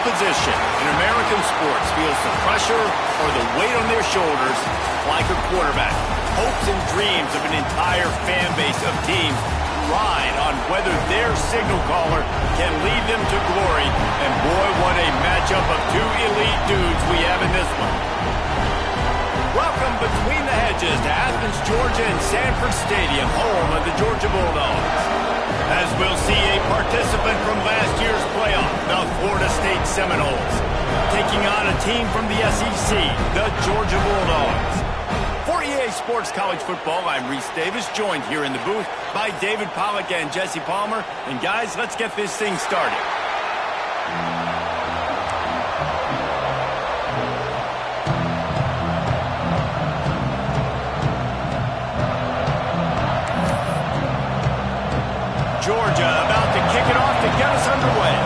position in American sports feels the pressure or the weight on their shoulders like a quarterback. Hopes and dreams of an entire fan base of teams ride on whether their signal caller can lead them to glory. And boy, what a matchup of two elite dudes we have in this one. Welcome between the hedges to Athens, Georgia and Sanford Stadium, home of the Georgia Bulldogs. As we'll see a participant from last year's playoff, the Florida State Seminoles, taking on a team from the SEC, the Georgia Bulldogs. For EA Sports College Football, I'm Reese Davis, joined here in the booth by David Pollack and Jesse Palmer. And guys, let's get this thing started. Georgia about to kick it off to get us underway.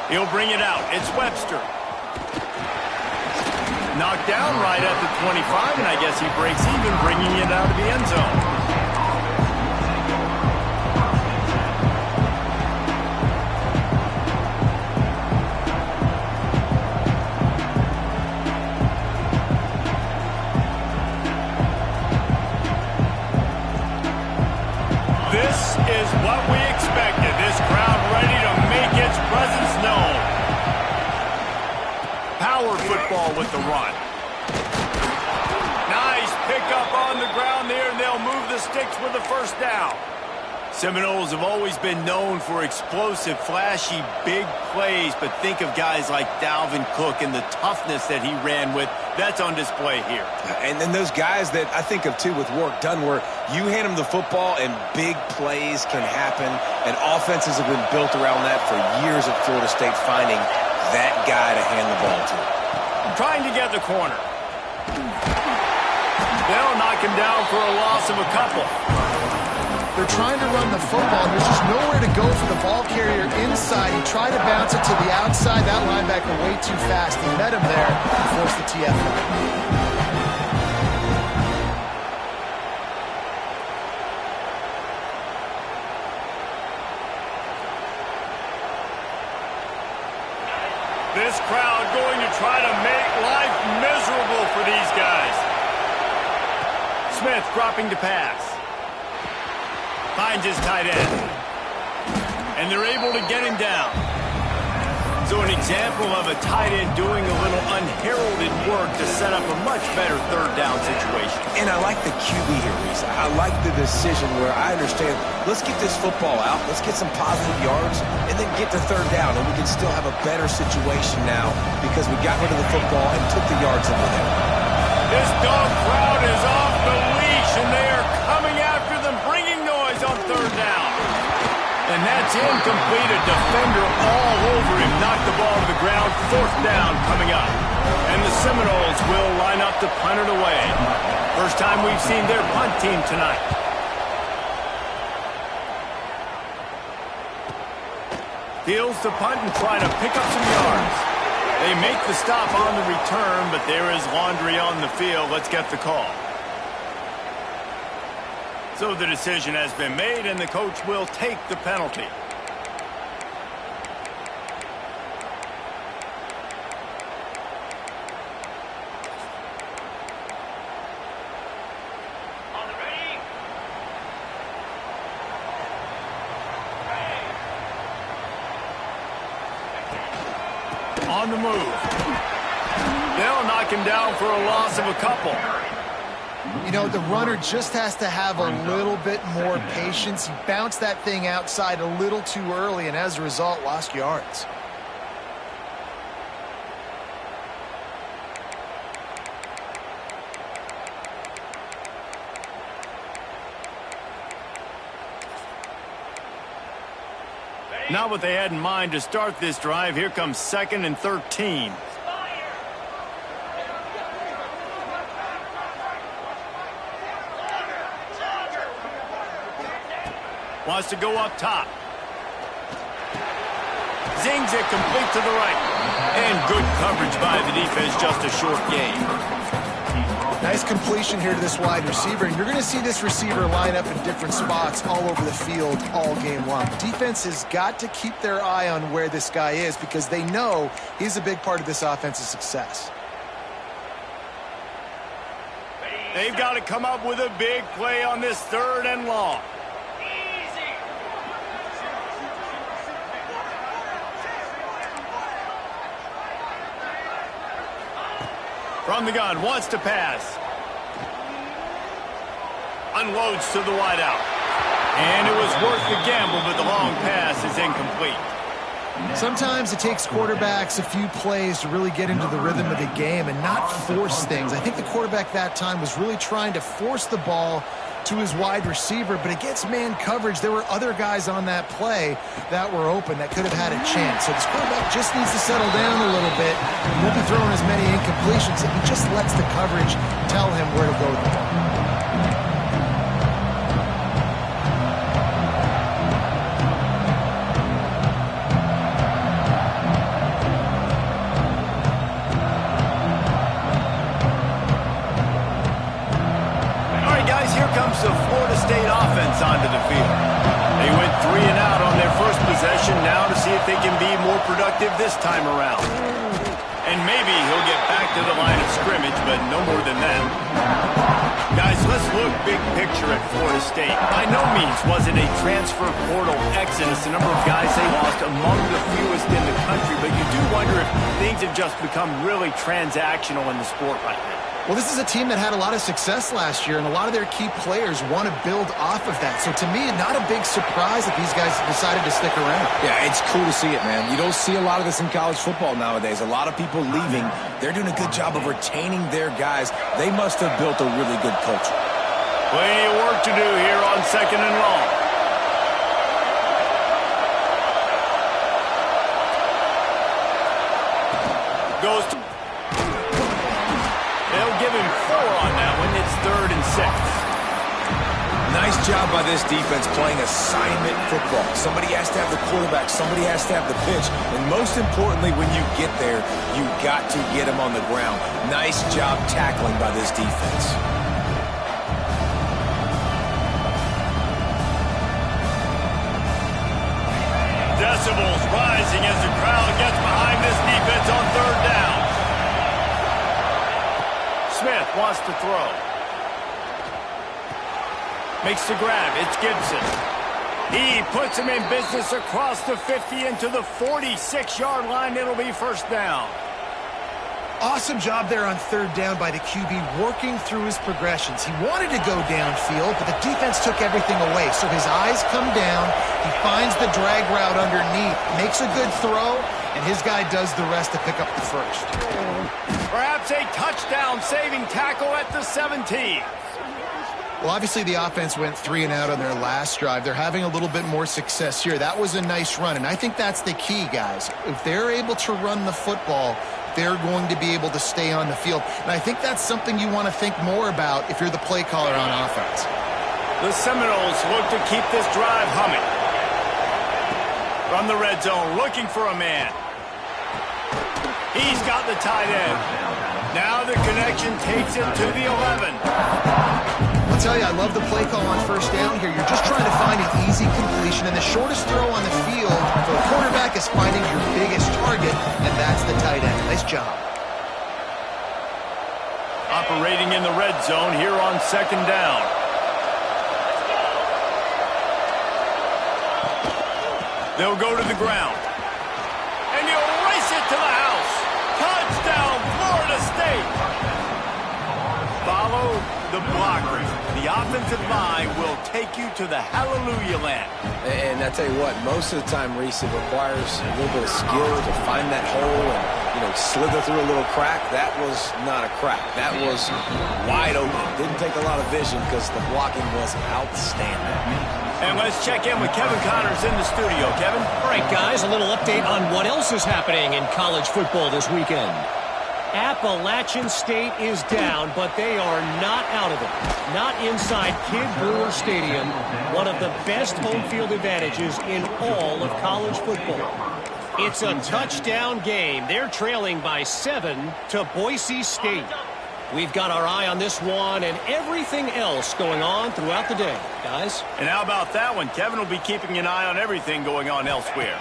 He'll bring it out. It's Webster. Knocked down right at the 25, and I guess he breaks even, bringing it out of the end zone. This is what we expected. This crowd ready to make its presence known. Power football with the run. Nice pickup on the ground there, and they'll move the sticks with the first down. Seminoles have always been known for explosive, flashy, big plays, but think of guys like Dalvin Cook and the toughness that he ran with. That's on display here. And then those guys that I think of, too, with work done, where you hand them the football and big plays can happen, and offenses have been built around that for years at Florida State, finding that guy to hand the ball to. Trying to get the corner. They'll knock him down for a loss of a couple. They're trying to run the football. There's just nowhere to go for the ball carrier inside. He tried to bounce it to the outside. That linebacker way too fast. He met him there and forced the TFL. This crowd going to try to make life miserable for these guys. Smith dropping to pass. Finds his tight end. And they're able to get him down. So an example of a tight end doing a little unheralded work to set up a much better third down situation. And I like the QB here, Reese. I like the decision where I understand, let's get this football out, let's get some positive yards, and then get to third down, and we can still have a better situation now because we got rid of the football and took the yards over there. This dog crowd is off the leash, and they are coming after them, bringing noise on third down. And that's incomplete. A defender all over him. Knocked the ball to the ground. Fourth down coming up. And the Seminoles will line up to punt it away. First time we've seen their punt team tonight. Fields to punt and try to pick up some yards. They make the stop on the return, but there is laundry on the field. Let's get the call. So the decision has been made, and the coach will take the penalty. On the move. They'll knock him down for a loss of a couple. You know, the runner just has to have a little bit more patience. He bounced that thing outside a little too early, and as a result, lost yards. Not what they had in mind to start this drive. Here comes 2nd and 13. Wants to go up top. Zings it complete to the right. And good coverage by the defense, just a short gain. Nice completion here to this wide receiver, and you're going to see this receiver line up in different spots all over the field all game long. Defense has got to keep their eye on where this guy is because they know he's a big part of this offense's success. They've got to come up with a big play on this 3rd and long. From the gun, wants to pass. Unloads to the wideout. And it was worth the gamble, but the long pass is incomplete. Sometimes it takes quarterbacks a few plays to really get into the rhythm of the game and not force things. I think the quarterback that time was really trying to force the ball to his wide receiver, but against man coverage, there were other guys on that play that were open that could have had a chance. So this quarterback just needs to settle down a little bit. He won't be throwing as many incompletions if he just lets the coverage tell him where to go with the ball. The Florida State offense onto the field. They went 3 and out on their first possession, now to see if they can be more productive this time around. And maybe he'll get back to the line of scrimmage, but no more than that. Guys, let's look big picture at Florida State. By no means was it a transfer portal exodus. The number of guys they lost among the fewest in the country, but you do wonder if things have just become really transactional in the sport right now. Well, this is a team that had a lot of success last year, and a lot of their key players want to build off of that. So to me, not a big surprise that these guys decided to stick around. Yeah, it's cool to see it, man. You don't see a lot of this in college football nowadays. A lot of people leaving. They're doing a good job of retaining their guys. They must have built a really good culture. Plenty of work to do here on 2nd and long. Goes to... They'll give him 4 on that one. It's 3rd and 6. Nice job by this defense playing assignment football. Somebody has to have the quarterback. Somebody has to have the pitch. And most importantly, when you get there, you got to get him on the ground. Nice job tackling by this defense. Decibels rising as the crowd gets behind this defense on 3rd down. Smith wants to throw. Makes the grab. It's Gibson. He puts him in business across the 50 into the 46-yard line. It'll be 1st down. Awesome job there on 3rd down by the QB, working through his progressions. He wanted to go downfield, but the defense took everything away. So his eyes come down. He finds the drag route underneath, makes a good throw, and his guy does the rest to pick up the 1st. Perhaps a touchdown-saving tackle at the 17. Well, obviously the offense went 3 and out on their last drive. They're having a little bit more success here. That was a nice run, and I think that's the key, guys. If they're able to run the football, they're going to be able to stay on the field. And I think that's something you want to think more about if you're the play caller on offense. The Seminoles look to keep this drive humming. From the red zone, looking for a man. He's got the tight end. Now the connection takes it to the 11. I'll tell you, I love the play call on 1st down here. You're just trying to find an easy completion, and the shortest throw on the field for a quarterback is finding your biggest target, and that's the tight end. Nice job. Operating in the red zone here on 2nd down. They'll go to the ground. And he'll race it to the house. Touchdown, Florida State. Follow the blockers. The offensive line will take you to the hallelujah land. And I tell you what, most of the time, Reese, it requires a little bit of skill to find that hole and, slither through a little crack. That was not a crack. That was wide open. Didn't take a lot of vision because the blocking was outstanding. And let's check in with Kevin Connors in the studio. Kevin? All right, guys, a little update on what else is happening in college football this weekend. Appalachian State is down, but they are not out of it. Not inside Kidd Brewer Stadium, one of the best home field advantages in all of college football. It's a touchdown game. They're trailing by 7 to Boise State. We've got our eye on this one and everything else going on throughout the day, guys. And how about that one? Kevin will be keeping an eye on everything going on elsewhere.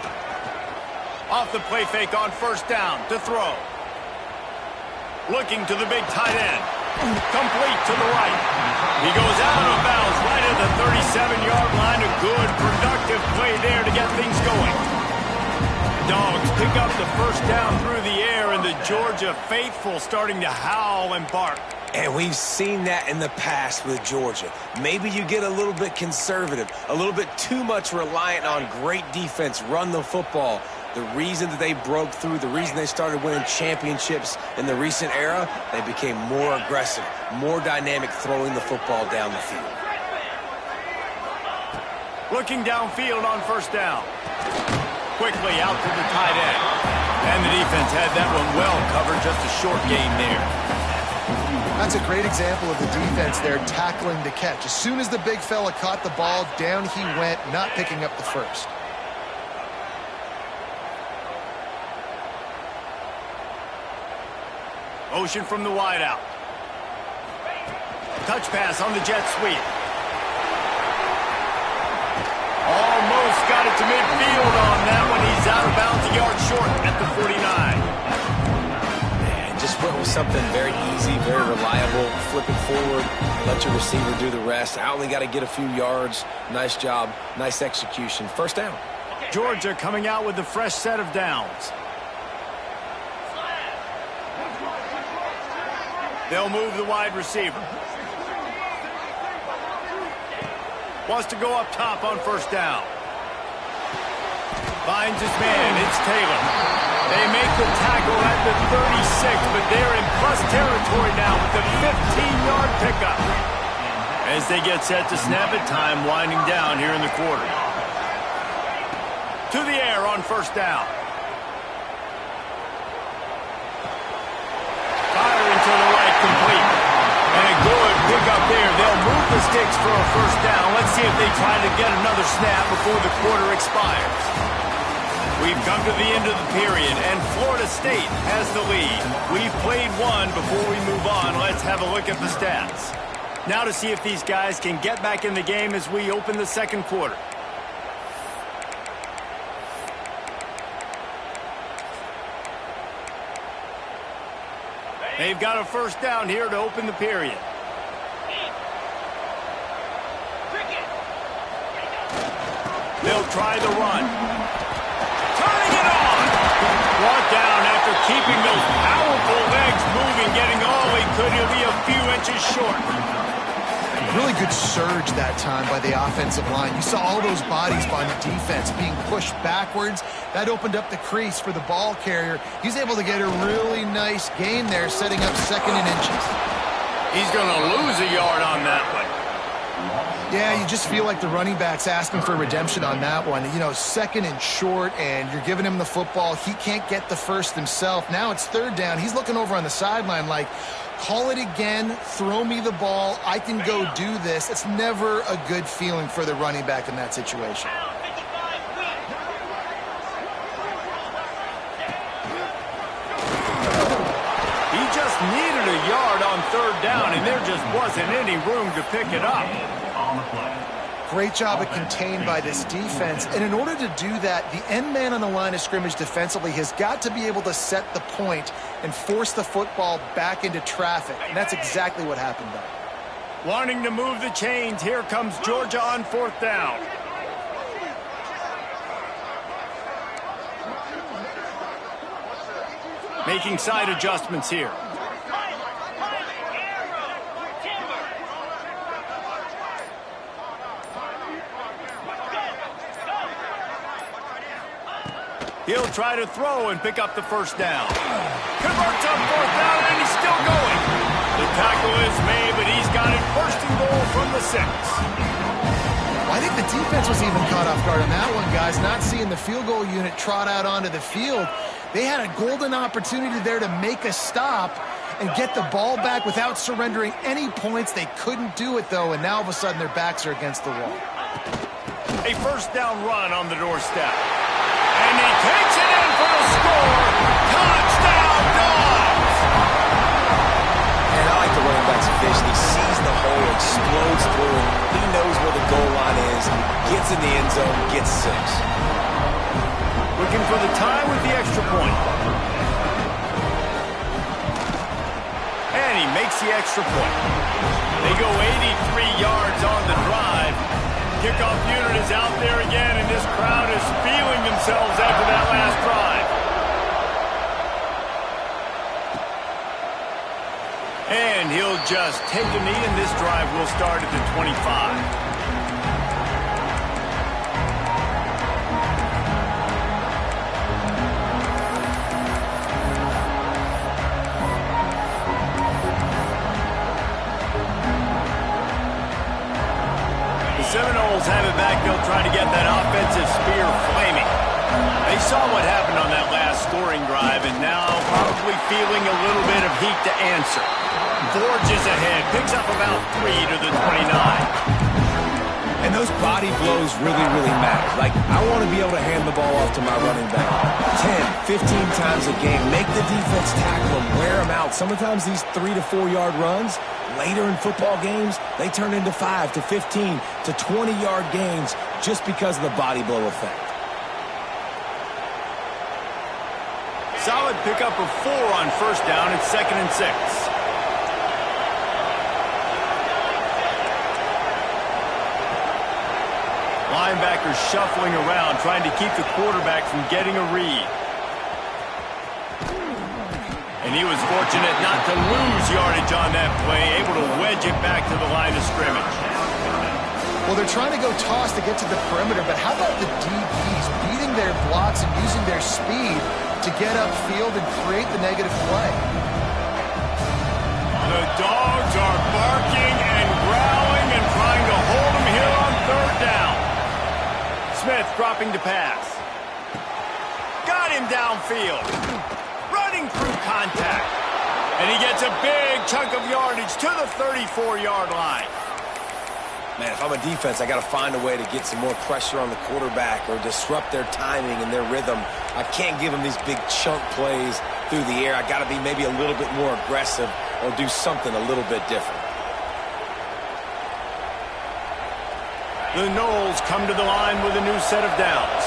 Off the play fake on first down to throw. Looking to the big tight end. Complete to the right. He goes out of bounds right at the 37-yard line. A good, productive play there to get things going. Dogs pick up the first down through the air, and the Georgia faithful starting to howl and bark. And we've seen that in the past with Georgia. Maybe you get a little bit conservative, a little bit too much reliant on great defense, run the football. The reason that they broke through, the reason they started winning championships in the recent era, they became more aggressive, more dynamic throwing the football down the field. Looking downfield on first down. Quickly out to the tight end. And the defense had that one well covered, just a short gain there. That's a great example of the defense there tackling the catch. As soon as the big fella caught the ball, down he went, not picking up the first. Motion from the wideout. Touch pass on the jet sweep. Almost got it to midfield on that one. He's out of bounds, a yard short at the 49. And just went with something very easy, very reliable. Flip it forward, let your receiver do the rest. I only got to get a few yards. Nice job, nice execution. First down. Georgia coming out with a fresh set of downs. They'll move the wide receiver. Wants to go up top on first down. Finds his man. It's Taylor. They make the tackle at the 36, but they're in plus territory now with the 15-yard pickup. As they get set to snap it, time winding down here in the quarter. To the air on first down. Firing to the right, complete. And a good pickup there. They'll move the sticks for a first down. Let's see if they try to get another snap before the quarter expires. We've come to the end of the period, and Florida State has the lead. We've played one. Before we move on, let's have a look at the stats. Now to see if these guys can get back in the game as we open the second quarter. They've got a first down here to open the period. They'll try the run. Turning it on. Brought down after keeping those powerful legs moving, getting all he could. He'll be a few inches short. Really good surge that time by the offensive line. You saw all those bodies by the defense being pushed backwards. That opened up the crease for the ball carrier. He's able to get a really nice gain there, setting up second and inches. He's going to lose a yard on that one. Yeah, you just feel like the running back's asking for redemption on that one. You know, second and short, and you're giving him the football. He can't get the first himself. Now it's third down. He's looking over on the sideline like, call it again, throw me the ball, I can go do this. It's never a good feeling for the running back in that situation. He just needed a yard on third down, and there just wasn't any room to pick it up. Great job of contained by this defense. And in order to do that, the end man on the line of scrimmage defensively has got to be able to set the point and force the football back into traffic. And that's exactly what happened there. Wanting to move the chains, here comes Georgia on fourth down. Making side adjustments here. He'll try to throw and pick up the first down. Converts on fourth down, and he's still going. The tackle is made, but he's got it first and goal from the 6. I think the defense was even caught off guard on that one, guys. Not seeing the field goal unit trot out onto the field. They had a golden opportunity there to make a stop and get the ball back without surrendering any points. They couldn't do it, though, and now all of a sudden their backs are against the wall. A first down run on the doorstep. And he takes it in for the score. Touchdown, Dogs! And all fish, and he sees the hole, explodes through it. He knows where the goal line is, gets in the end zone, gets 6. Looking for the tie with the extra point. And he makes the extra point. They go 83 yards on the drive. Kickoff unit is out there again, and this crowd is feeling themselves after that last drive. And he'll just take a knee, and this drive will start at the 25. Seminoles have it back. They'll try to get that offensive spear flaming. They saw what happened on that last scoring drive, and now probably feeling a little bit of heat to answer. Forges ahead, picks up about 3 to the 29. And those body blows really, really matter. Like, I want to be able to hand the ball off to my running back 10, 15 times a game. Make the defense tackle them, wear them out. Sometimes these 3 to 4 yard runs, later in football games, they turn into 5 to 15 to 20-yard gains just because of the body blow effect. Solid pickup of 4 on first down. It's 2nd and 6. Linebackers shuffling around, trying to keep the quarterback from getting a read. And he was fortunate not to lose yardage on that play, able to wedge it back to the line of scrimmage. Well, they're trying to go toss to get to the perimeter, but how about the DBs beating their blocks and using their speed to get upfield and create the negative play? The Dogs are barking and growling and trying to hold him here on 3rd down. Smith dropping to pass. Got him downfield. Running through contact. And he gets a big chunk of yardage to the 34-yard line. Man, if I'm a defense, I got to find a way to get some more pressure on the quarterback or disrupt their timing and their rhythm. I can't give them these big chunk plays through the air. I got to be maybe a little bit more aggressive or do something a little bit different. The Noles come to the line with a new set of downs.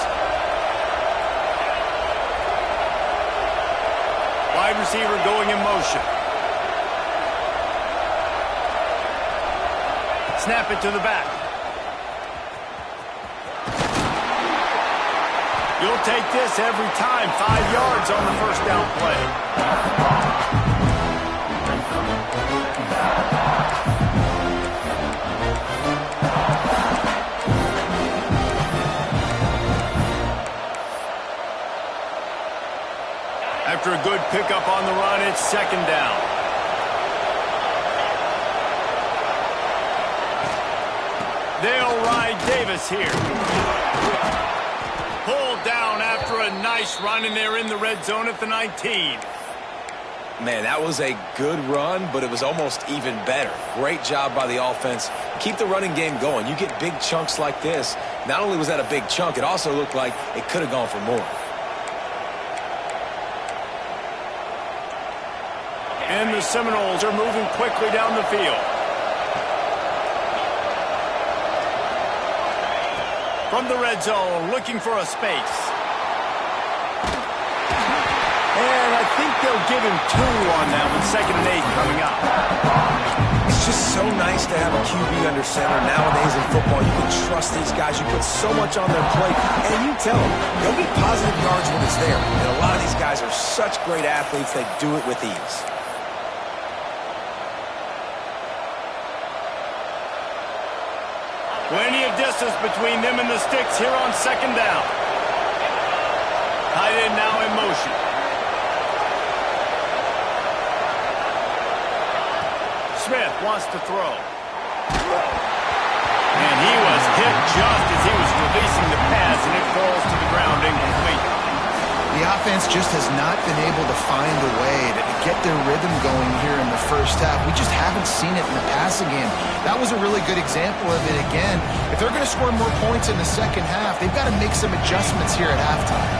Wide receiver going in motion. Snap it to the back. You'll take this every time. 5 yards on the first down play. After a good pickup on the run, it's 2nd down. They'll ride Davis here. Pulled down after a nice run, and they're in the red zone at the 19. Man, that was a good run, but it was almost even better. Great job by the offense. Keep the running game going. You get big chunks like this. Not only was that a big chunk, it also looked like it could have gone for more. And the Seminoles are moving quickly down the field. From the red zone, looking for a space. And I think they'll give him 2 on that with 2nd and 8 coming up. It's just so nice to have a QB under center. Nowadays in football, you can trust these guys. You put so much on their plate, and you tell them, they'll get positive yards when it's there. And a lot of these guys are such great athletes, they do it with ease. Plenty of distance between them and the sticks here on 2nd down. Tight end now in motion. Smith wants to throw. And he was hit just as he was releasing the pass, and it falls to the ground incomplete. The offense just has not been able to find a way to get their rhythm going here in the first half. We just haven't seen it in the passing game. That was a really good example of it again. If they're going to score more points in the second half, they've got to make some adjustments here at halftime.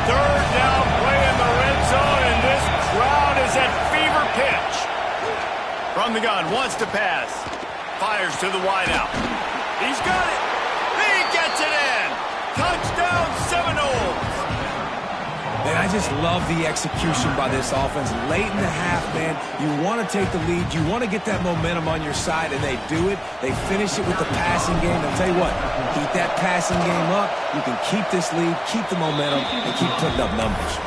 3rd down play in the red zone, and this crowd is at fever pitch. From the gun, wants to pass. Fires to the wideout. He's got it. He gets it in. Touchdown, Seminoles. And I just love the execution by this offense. Late in the half, man, you want to take the lead. You want to get that momentum on your side, and they do it. They finish it with the passing game. I'll tell you what, keep that passing game up. You can keep this lead, keep the momentum, and keep putting up numbers.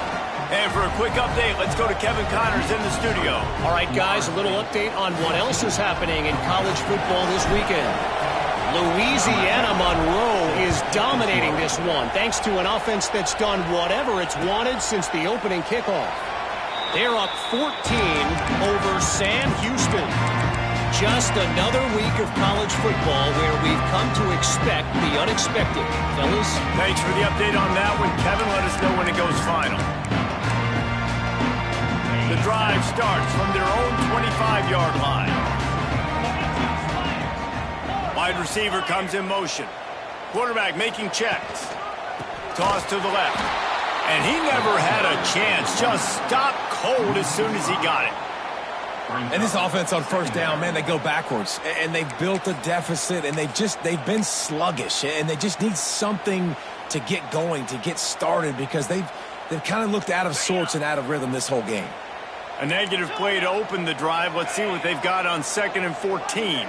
And for a quick update, let's go to Kevin Connors in the studio. All right, guys, a little update on what else is happening in college football this weekend. Louisiana Monroe is dominating this one thanks to an offense that's done whatever it's wanted since the opening kickoff. They're up 14 over Sam Houston. Just another week of college football where we've come to expect the unexpected. Fellas? Thanks for the update on that one, Kevin. Let us know when it goes final. The drive starts from their own 25-yard line. Wide receiver comes in motion. Quarterback making checks. Toss to the left. And he never had a chance. Just stopped cold as soon as he got it. And this offense on first down, man, they go backwards. And they've built a deficit, and they've been sluggish. And they just need something to get going, to get started, because they've kind of looked out of sorts and out of rhythm this whole game. A negative play to open the drive. Let's see what they've got on 2nd and 14.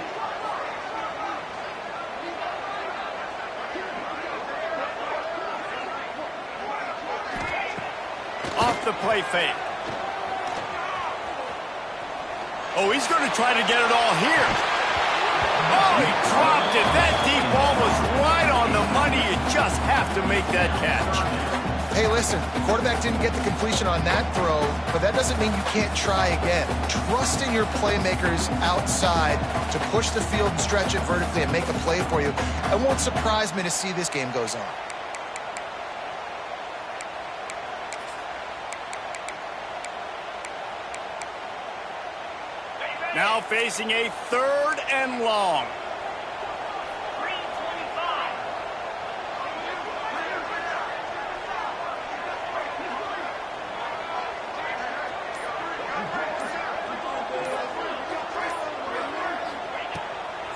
Off the play fake. Oh, he's going to try to get it all here. Oh, he dropped it. That deep ball was right on the money. You just have to make that catch. Hey, listen, the quarterback didn't get the completion on that throw, but that doesn't mean you can't try again. Trust in your playmakers outside to push the field and stretch it vertically and make a play for you. It won't surprise me to see this game goes on. Now facing a 3rd and long.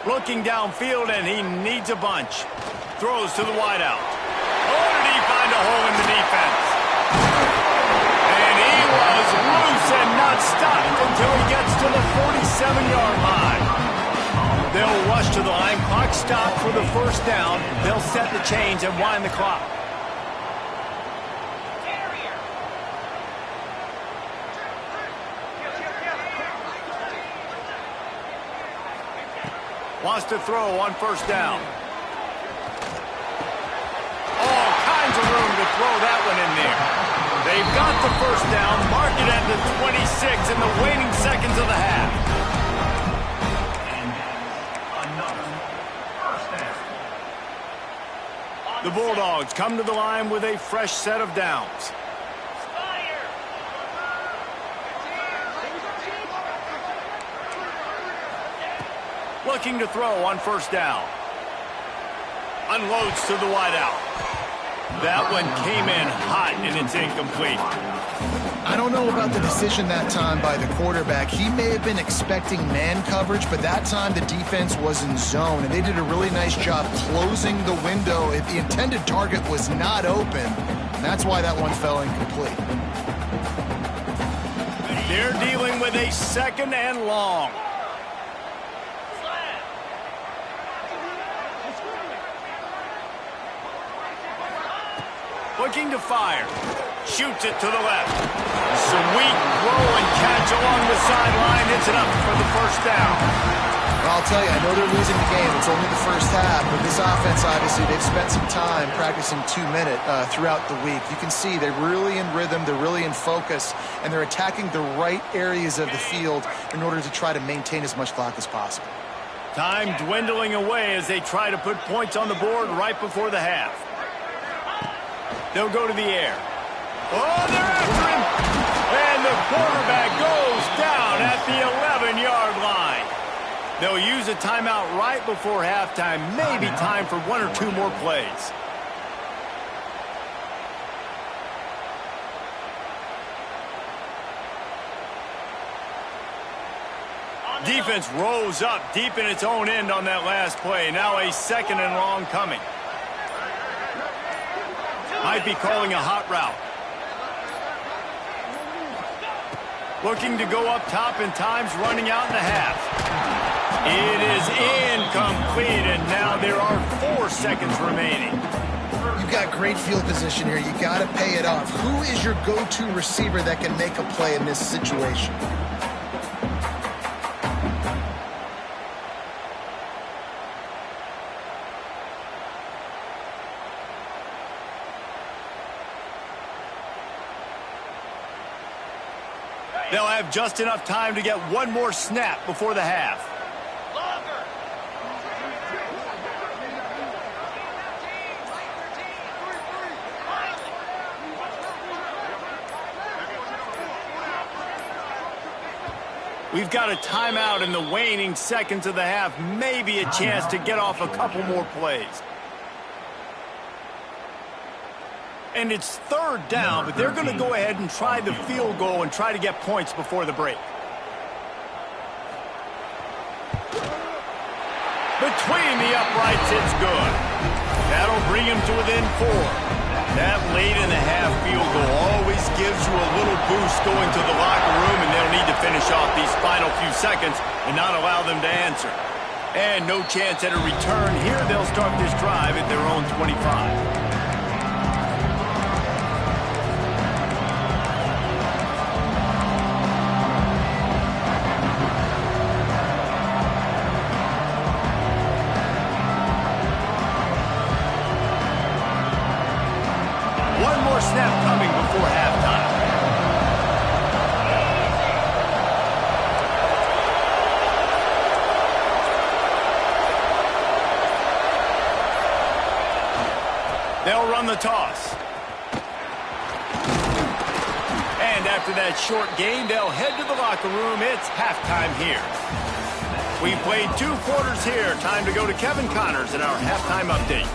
Looking downfield, and he needs a bunch. Throws to the wideout. Oh, did he find a hole in the defense? And he was loose and not stopped until he gets to the 47-yard line. They'll rush to the line. Clock stopped for the first down. They'll set the chains and wind the clock. Wants to throw on first down. All kinds of room to throw that one in there. They've got the first down. Mark it at the 26 in the waning seconds of the half. The Bulldogs come to the line with a fresh set of downs. Looking to throw on first down. Unloads to the wideout. That one came in hot, and it's incomplete. I don't know about the decision that time by the quarterback. He may have been expecting man coverage, but that time the defense was in zone, and they did a really nice job closing the window if the intended target was not open. And that's why that one fell incomplete. They're dealing with a 2nd and long. Looking to fire. Shoots it to the left. Sweet throw and catch along the sideline. It's enough for the first down. Well, I'll tell you, I know they're losing the game. It's only the first half, but this offense, obviously, they've spent some time practicing 2-minute throughout the week. You can see they're really in rhythm, they're really in focus, and they're attacking the right areas of the field in order to try to maintain as much clock as possible. Time dwindling away as they try to put points on the board right before the half. They'll go to the air. Oh, they're after him! And the quarterback goes down at the 11-yard line. They'll use a timeout right before halftime. Maybe time for 1 or 2 more plays. Defense rose up deep in its own end on that last play. Now a 2nd and long coming. Might be calling a hot route. Looking to go up top, and time's running out in the half. It is incomplete, and now there are 4 seconds remaining. You've got great field position here. You got to pay it off. Who is your go-to receiver that can make a play in this situation? They'll have just enough time to get one more snap before the half. We've got a timeout in the waning seconds of the half. Maybe a chance to get off a couple more plays. And it's 3rd down, but they're going to go ahead and try the field goal and try to get points before the break. Between the uprights, it's good. That'll bring him to within 4. That late in the half field goal always gives you a little boost going to the locker room, and they'll need to finish off these final few seconds and not allow them to answer. And no chance at a return here. They'll start this drive at their own 25. Snap coming before halftime. They'll run the toss. And after that short gain, they'll head to the locker room. It's halftime here. We played 2 quarters here. Time to go to Kevin Connors in our halftime update.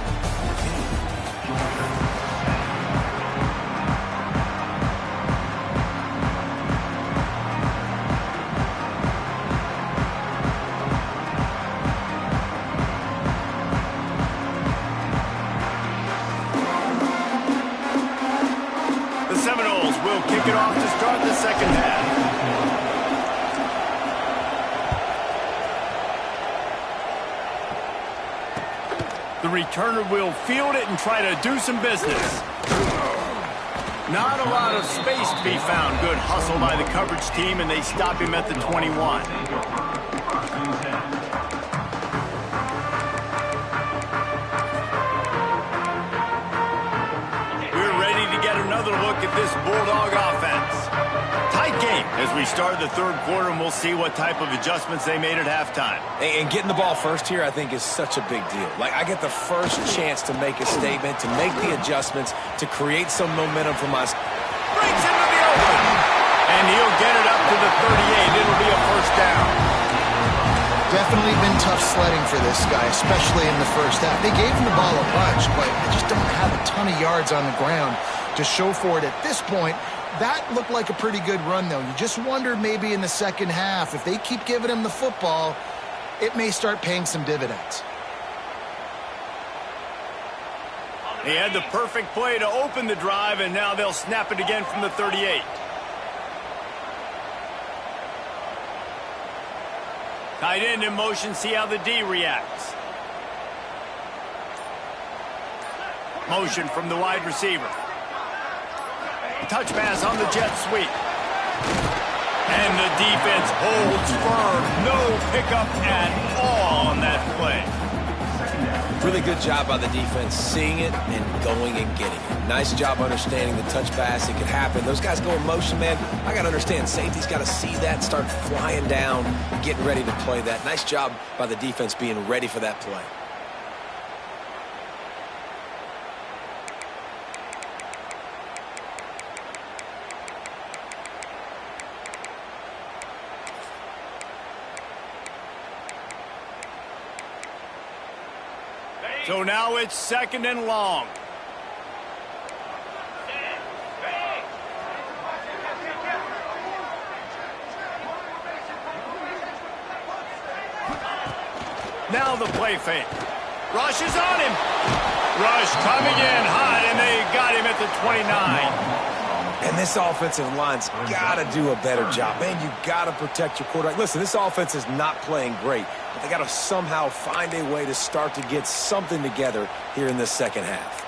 Kick it off to start the second half. The returner will field it and try to do some business. Not a lot of space to be found. Good hustle by the coverage team, and they stop him at the 21. Another look at this Bulldog offense. Tight game as we start the 3rd quarter, and we'll see what type of adjustments they made at halftime. And getting the ball first here, I think, is such a big deal. Like, I get the first chance to make a statement, to make the adjustments, to create some momentum for my... Brings into the open. And he'll get it up to the 38. It'll be a 1st down. Definitely been tough sledding for this guy, especially in the first half. They gave him the ball a bunch, but they just don't have a ton of yards on the ground to show for it at this point. That looked like a pretty good run, though. You just wondered maybe in the second half, if they keep giving him the football, it may start paying some dividends. He had the perfect play to open the drive, and now they'll snap it again from the 38. Tight end in motion, see how the D reacts. Motion from the wide receiver. Touch pass on the jet sweep. And the defense holds firm. No pickup at all on that play. Really good job by the defense, seeing it and going and getting it. Nice job understanding the touch pass. It could happen. Those guys go in motion, man. I got to understand, safety's got to see that, start flying down, getting ready to play that. Nice job by the defense being ready for that play. So now it's 2nd and long. Now the play fake. Rush is on him. Rush coming in hot, and they got him at the 29. And this offensive line's got to do a better job. Man, you got to protect your quarterback. Listen, this offense is not playing great, but they got to somehow find a way to start to get something together here in this second half.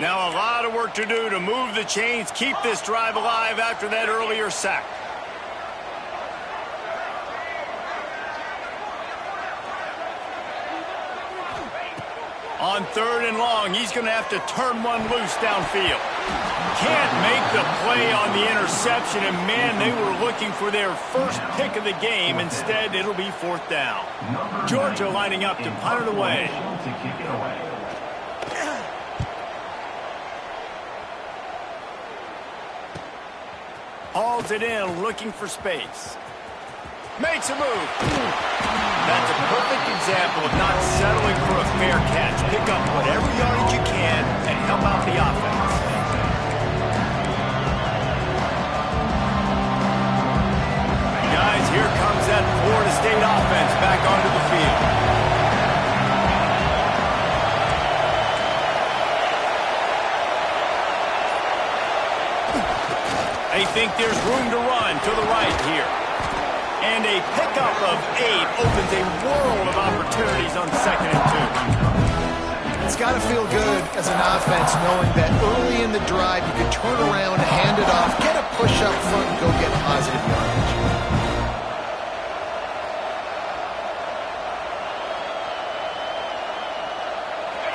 Now a lot of work to do to move the chains, keep this drive alive after that earlier sack. On 3rd and long, he's going to have to turn one loose downfield. Can't make the play on the interception, and man, they were looking for their first pick of the game. Instead, it'll be 4th down. Georgia lining up to punt it away. Hauls it in, looking for space. Makes a move. That's a perfect example of not settling for a fair catch. Pick up whatever yardage you can and help out the offense. Guys, here comes that Florida State offense back onto the field. They think there's room to run to the right here. And a pickup of 8 opens a world of opportunities on 2nd and 2. It's got to feel good as an offense knowing that early in the drive you can turn around, hand it off, get a push up front, and go get positive yardage.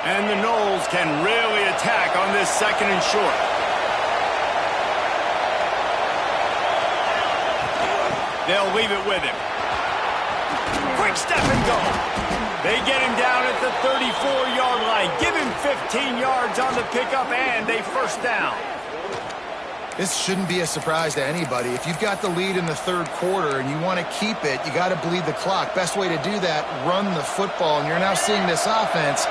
And the Noles can really attack on this 2nd and short. They'll leave it with him. Quick step and go. They get him down at the 34-yard line. Give him 15 yards on the pickup and a 1st down. This shouldn't be a surprise to anybody. If you've got the lead in the 3rd quarter and you want to keep it, you got to bleed the clock. Best way to do that, run the football. And you're now seeing this offense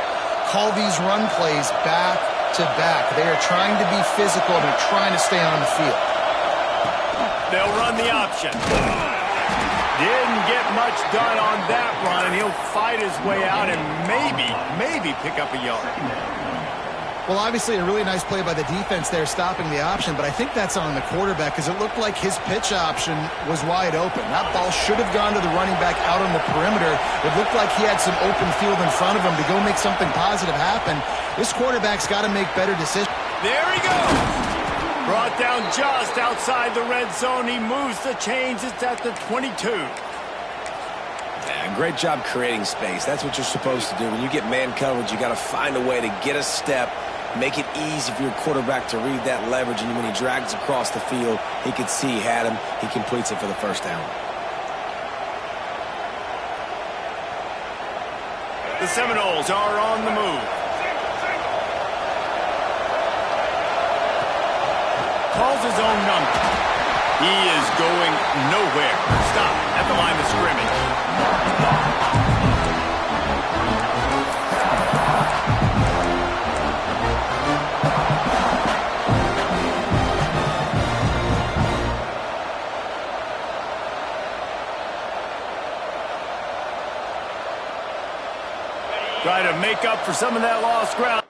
call these run plays back to back. They are trying to be physical. They're trying to stay on the field. They'll run the option. Didn't get much done on that run, and he'll fight his way out and maybe pick up a yard. Well, obviously a really nice play by the defense there stopping the option, but I think that's on the quarterback because it looked like his pitch option was wide open. That ball should have gone to the running back out on the perimeter. It looked like he had some open field in front of him to go make something positive happen. This quarterback's got to make better decisions. There he goes. Brought down just outside the red zone. He moves the chains. It's at the 22. Yeah, great job creating space. That's what you're supposed to do. When you get man coverage, you got to find a way to get a step, make it easy for your quarterback to read that leverage, and when he drags across the field, he could see he had him. He completes it for the 1st down. The Seminoles are on the move. Calls his own number. He is going nowhere. Stop at the line of scrimmage. Try to make up for some of that lost ground.